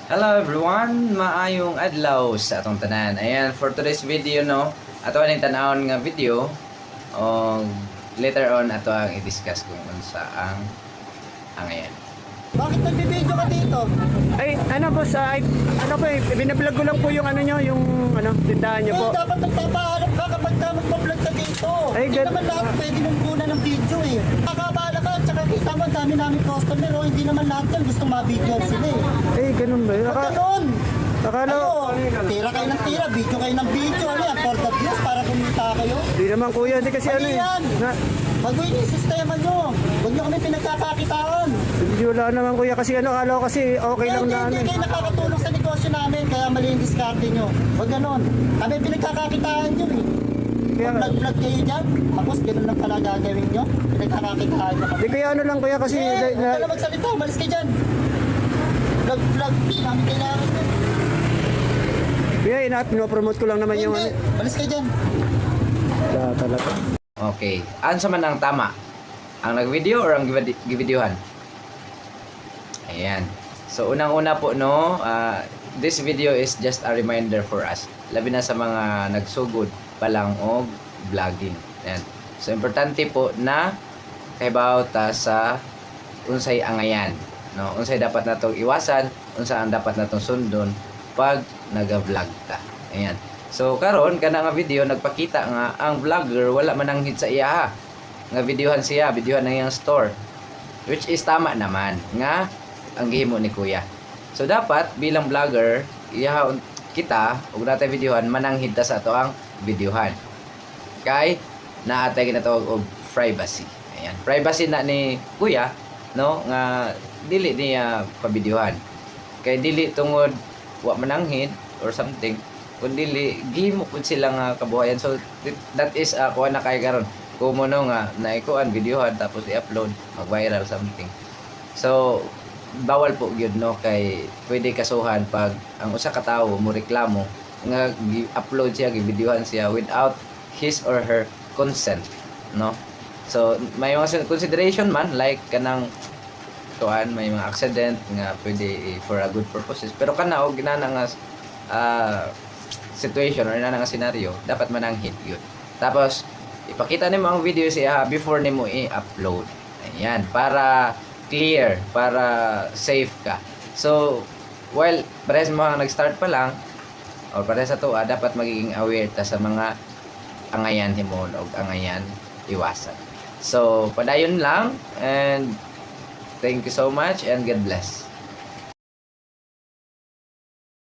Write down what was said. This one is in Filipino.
Hello everyone, maayong adlaw sa atong tanan. Ayan, for today's video no, ato aning tan-awon nga video o later on ato ang i-discuss kung unsa ang ayan. Bakit nagbibideo ka dito? Ay, ano boss, ano po binablog ko lang po yung ano nyo, yung tindahan nyo po. Dapat nagpapaalam ka kapag ka magpa-vlog ka dito. Ay, Hindi naman lahat pwede mong kunan ng video eh. Nakakabala ka, tsaka kita mo, dami namin customer oh. Hindi naman lahat yan gustong mabidyoan sila eh. Eh, ganun ba? Ba't ganun? Akala, Ano? Tira kayo ng tira, video kayo ng video. Ano yan? For the views, para kumita kayo. di naman kuya, di kasi ano Ano eh. yan? Baguhin yung sistema nyo. Huwag nyo kami pinagkakakitaan. Hindi wala naman kuya kasi akala ko kasi okay lang na ano Hindi eh. kayo nakakatulong sa negosyo namin, kaya mali yung diskarte nyo. Huwag ganon. Kami pinagkakakitaan nyo eh. Kaya, Vlog kayo dyan, tapos ganun lang pala gagawin nyo. Pinagkakakitaan nyo kami. di kaya ano lang kuya kasi, Huwag ka na magsalita, umalis ka dyan. Vlog, namin kailangan nyo. kuya, pinopromote ko lang naman yung Hindi, ano. umalis ka dyan. Wala talaga. Okay, ansa man ang tama? Ang nag-video or ang givideohan? Ayan. So unang-una po no, this video is just a reminder for us. Labi na sa mga nagsugod pa lang og vlogging. Ayan. So importante po na kaibaw ta sa unsay angayan, no? Unsay dapat natong iwasan, unsa ang dapat natong sundon pag naga-vlog ta. Ayan. So karon kana nga video nagpakita nga ang vlogger wala man ang hit sa iya nga videohan na iyang store, which is tama naman nga ang gihimo ni kuya. So dapat bilang vlogger iya kita ug natay videohan mananghid ta sa ato ang videohan kay naatay ginatawag og privacy. Ayan, privacy na ni kuya no nga dili niya pabidyohan kay dili tungod wa mananghid or something kundi gihimo pud sila nga kabuhayan. So that is kuha na kay karon kumuno nga naikuan videohan tapos i-upload mag-viral something. So bawal po gyud no kay pwede kasuhan pag ang usa ka tawo mo reklamo nga gi-upload siya gi-videohan siya without his or her consent, no? So may mga consideration man like kanang tuan may mga accident nga pwede for a good purposes, pero kana og ginana nga situation or ina nga scenario dapat mananghid yun. Tapos ipakita nimo ang video siya before nimo i-upload. Ayan, para clear, para safe ka. So while parehas mga nag-start pa lang or parehas sa tuwa, dapat magiging aware ta sa mga angayan himon o angayan iwasan. So padayon lang and thank you so much and God bless.